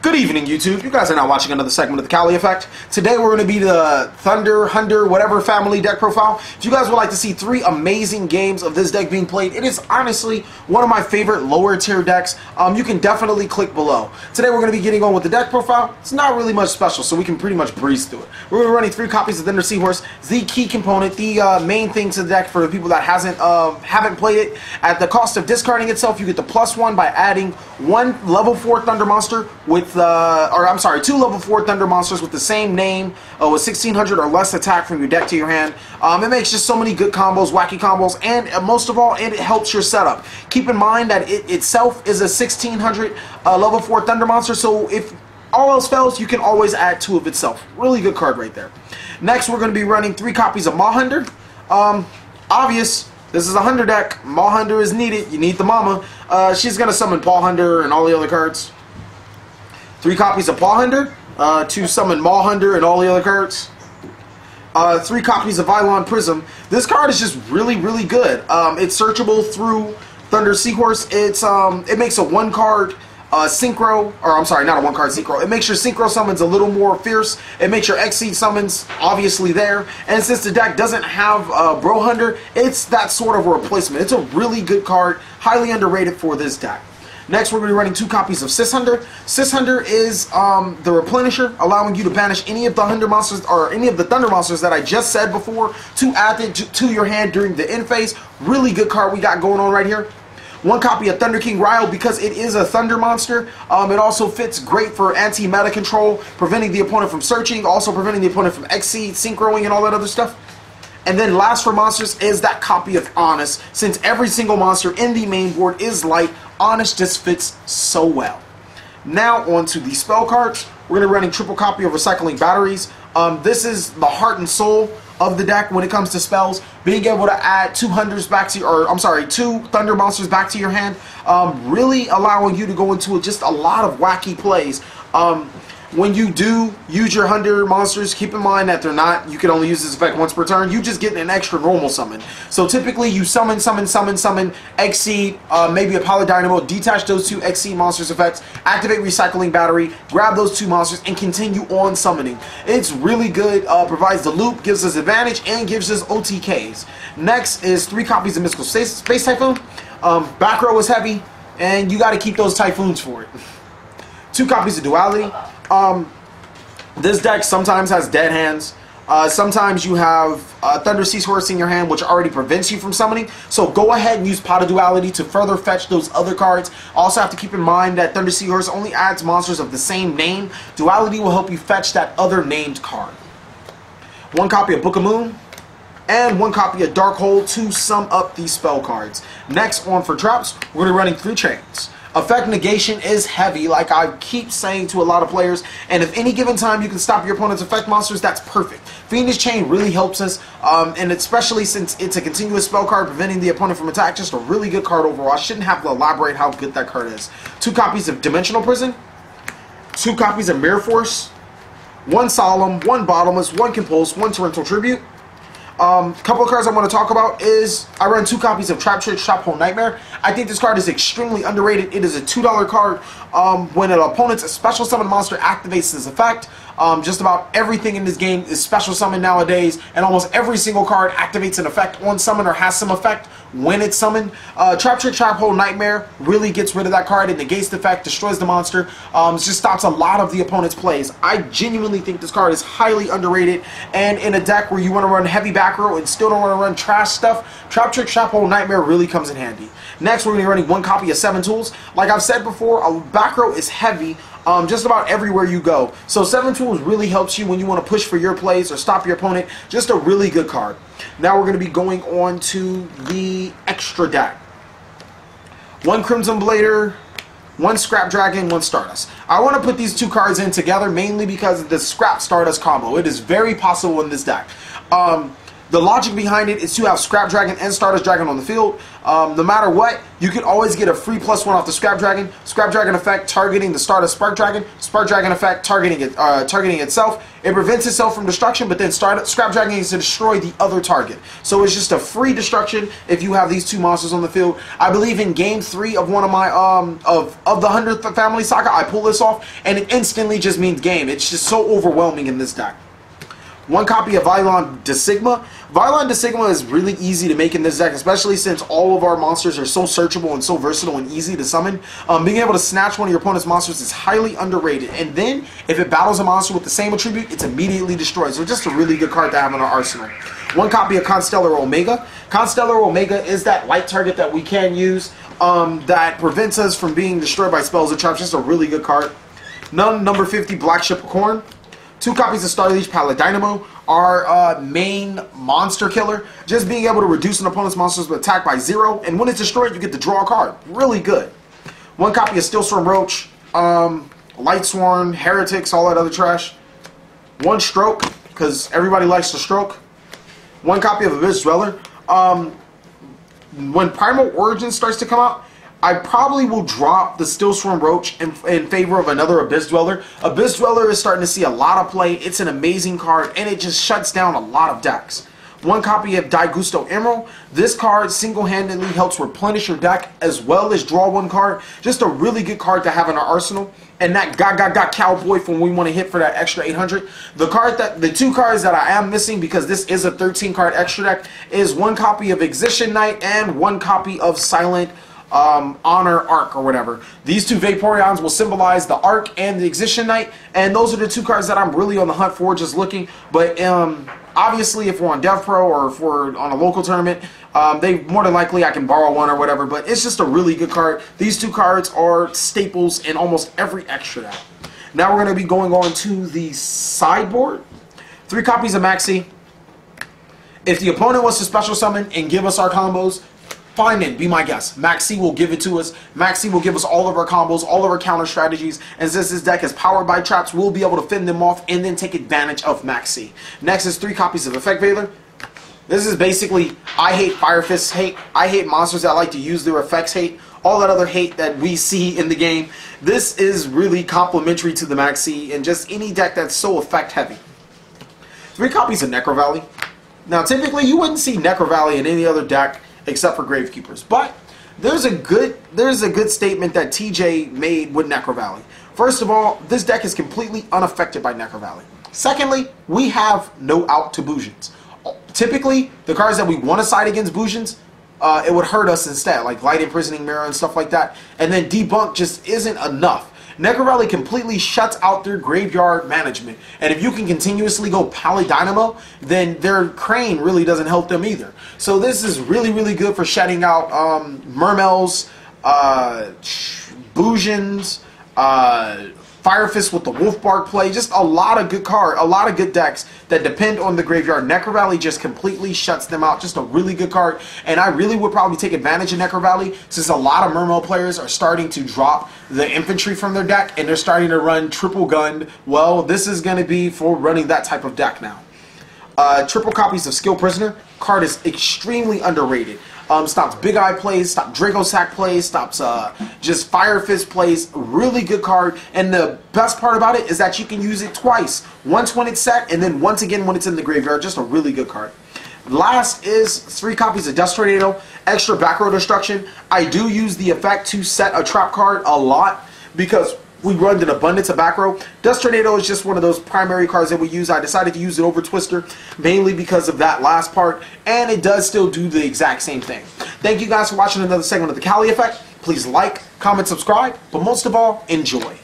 Good evening, YouTube. You guys are now watching another segment of the TheCaliEffect. Today we're going to be the Thunder, Hunder, whatever family deck profile. If you guys would like to see 3 amazing games of this deck being played, it is honestly one of my favorite lower tier decks. You can definitely click below. Today we're going to be getting on with the deck profile. It's not really much special, so we can pretty much breeze through it. We're going to be running 3 copies of Thunder Seahorse, the key component, the main thing to the deck for the people that haven't played it. At the cost of discarding itself, you get the +1 by adding 1 level 4 Thunder monster with 2 level 4 Thunder monsters with the same name with 1600 or less attack from your deck to your hand. It makes just so many good combos, wacky combos, and most of all, it helps your setup. Keep in mind that it itself is a 1600 level 4 Thunder monster, so if all else fails, you can always add 2 of itself. Really good card right there. Next, we're going to be running 3 copies of Hunder. Obvious. This is a Hunder deck. Hunder is needed. You need the mama. She's going to summon Hunder and all the other cards. 3 copies of Hunder to summon Hunder and all the other cards. 3 copies of Eidolon Prism. This card is just really, really good. It's searchable through Thunder Seahorse. It makes a 1-card synchro, or I'm sorry, not a 1-card synchro. It makes your synchro summons a little more fierce. It makes your Xseed summons obviously there. And since the deck doesn't have Bro Hunder, it's that sort of a replacement. It's a really good card, highly underrated for this deck. Next, we're going to be running 2 copies of Hunder. Hunder is the replenisher, allowing you to banish any of the Hunder monsters or any of the Thunder monsters that I just said before to add them to your hand during the end phase. Really good card we got going on right here. 1 copy of Thunder King Ryle because it is a Thunder monster. It also fits great for anti-meta control, preventing the opponent from searching, also preventing the opponent from Xseed, synchroing, and all that other stuff. And then last for monsters is that copy of Honest. Since every single monster in the main board is light, Honest just fits so well. Now on to the spell cards. We're going to be running triple copy of Recycling Batteries. This is the heart and soul of the deck when it comes to spells. Being able to add 2 Hunders back to, or I'm sorry, 2 Thunder monsters back to your hand, really allowing you to go into just a lot of wacky plays. When you do use your Hunder monsters, keep in mind that you can only use this effect once per turn. You just get an extra normal summon. So typically you summon, Xseed, maybe a Polydynamo, detach those 2 Xseed monsters effects, activate Recycling Battery, grab those 2 monsters, and continue on summoning. It's really good, provides the loop, gives us advantage, and gives us OTKs. Next is 3 copies of Mystical Space Typhoon. Back row is heavy, and you got to keep those Typhoons for it. 2 copies of Duality. This deck sometimes has dead hands. Sometimes you have Thunder Seahorse in your hand, which already prevents you from summoning. So go ahead and use Pot of Duality to further fetch those other cards. Also have to keep in mind that Thunder Seahorse only adds monsters of the same name. Duality will help you fetch that other named card. 1 copy of Book of Moon. And 1 copy of Darkhold to sum up these spell cards. Next on for traps, we're going to be running 3 chains. Effect negation is heavy, like I keep saying to a lot of players, and if any given time you can stop your opponent's effect monsters, that's perfect. Fiendish Chain really helps us, and especially since it's a continuous spell card preventing the opponent from attack, just a really good card overall. I shouldn't have to elaborate how good that card is. 2 copies of Dimensional Prison, 2 copies of Mirror Force, 1 Solemn, 1 Bottomless, 1 Compulse, 1 Torrential Tribute. Couple of cards I want to talk about is I run 2 copies of Trap Trick, Trap Hole Nightmare. I think this card is extremely underrated. It is a $2 card. When an opponent's special summon monster activates this effect, just about everything in this game is special summon nowadays, and almost every single card activates an effect on summon or has some effect when it's summoned. Trap Trick, Trap Hole Nightmare really gets rid of that card. It negates the effect, destroys the monster, just stops a lot of the opponent's plays. I genuinely think this card is highly underrated, and in a deck where you want to run heavy back row and still don't want to run trash stuff, Trap Trick, Trap Hole Nightmare really comes in handy. Next, we're going to be running 1 copy of 7 Tools. Like I've said before, a back row is heavy just about everywhere you go. So 7 Tools really helps you when you want to push for your plays or stop your opponent. Just a really good card. Now we're going to be going on to the extra deck. 1 Crimson Blader, 1 Scrap Dragon, 1 Stardust. I want to put these 2 cards in together mainly because of the Scrap Stardust combo. It is very possible in this deck. The logic behind it is to have Scrap Dragon and Stardust Dragon on the field. No matter what, you can always get a free +1 off the Scrap Dragon. Scrap Dragon effect targeting the Stardust Spark Dragon. Spark Dragon effect targeting itself. It prevents itself from destruction, but then Scrap Dragon is to destroy the other target. So it's just a free destruction if you have these two monsters on the field. I believe in Game 3 of one of my of the Hunder Family Saga, I pull this off, and it instantly just means game. It's just so overwhelming in this deck. One copy of Vylon de Sigma. Vylon de Sigma is really easy to make in this deck, especially since all of our monsters are so searchable and so versatile and easy to summon. Being able to snatch one of your opponent's monsters is highly underrated. And then, if it battles a monster with the same attribute, it's immediately destroyed. So just a really good card to have in our arsenal. One copy of Constellar Omega. Constellar Omega is that light target that we can use that prevents us from being destroyed by spells or traps. Just a really good card. Number 50, Black Ship of Corn. 2 copies of Starleech Paladynamo, our main monster killer. Just being able to reduce an opponent's monster's attack by 0, and when it's destroyed, you get to draw a card. Really good. 1 copy of Steelstorm Roach, Lightsworn, Heretics, all that other trash. 1 Stroke, because everybody likes to stroke. 1 copy of Abyss Dweller. When Primal Origin starts to come out, I probably will drop the Steelstorm Roach in favor of another Abyss Dweller. Abyss Dweller is starting to see a lot of play. It's an amazing card, and it just shuts down a lot of decks. 1 copy of Daigusto Emerald. This card single-handedly helps replenish your deck as well as draw 1 card. Just a really good card to have in our arsenal. And that Got Cowboy for when we want to hit for that extra 800. The 2 cards that I am missing, because this is a 13-card extra deck, is 1 copy of Excision Knight and 1 copy of Silent Honor Arc or whatever. These 2 Vaporeons will symbolize the Arc and the Excision Knight, and those are the 2 cards that I'm really on the hunt for, just looking. But obviously, if we're on Devpro or if we're on a local tournament, more than likely I can borrow 1 or whatever. But it's just a really good card. These 2 cards are staples in almost every extra deck. Now we're going to be going on to the sideboard. 3 copies of Maxi. If the opponent wants to special summon and give us our combos, fine then, be my guest. Maxi will give it to us. Maxi will give us all of our combos, all of our counter strategies, and since this deck is powered by traps, we'll be able to fend them off and then take advantage of Maxi. Next is 3 copies of Effect Veiler. This is basically, I hate Fire Fist hate. I hate monsters that like to use their effects hate. All that other hate that we see in the game. This is really complementary to the Maxi and just any deck that's so effect heavy. 3 copies of Necro Valley. Now typically you wouldn't see Necro Valley in any other deck except for Gravekeepers, but there's a good statement that TJ made with Necro Valley. First of all, this deck is completely unaffected by Necro Valley. Secondly, we have no out to Bujins. Typically, the cards that we want to side against Bujins, it would hurt us instead, like Light Imprisoning Mirror and stuff like that. And then Debunk just isn't enough. Necro Valley completely shuts out their graveyard management. And if you can continuously go Paladynamo, then their Crane really doesn't help them either. So this is really, really good for shutting out Mermails, Bujins, Fire Fist with the Wolf Bark play. Just a lot of good decks that depend on the graveyard. Necro Valley just completely shuts them out. Just a really good card. And I really would probably take advantage of Necro Valley, since a lot of Mermail players are starting to drop the infantry from their deck and they're starting to run triple gunned. Well, this is going to be for running that type of deck now. 3 copies of Skill Prisoner. Card is extremely underrated. Stops Big Eye plays, stops Draco Sack plays, stops just Fire Fist plays. Really good card, and the best part about it is that you can use it twice. Once when it's set, and then once again when it's in the graveyard. Just a really good card. Last is 3 copies of Dust Tornado. Extra back row destruction. I do use the effect to set a trap card a lot because we run an abundance of back row. Dust Tornado is just one of those primary cards that we use. I decided to use it over Twister mainly because of that last part, and it does still do the exact same thing. Thank you guys for watching another segment of the Cali Effect. Please like, comment, subscribe, but most of all, enjoy.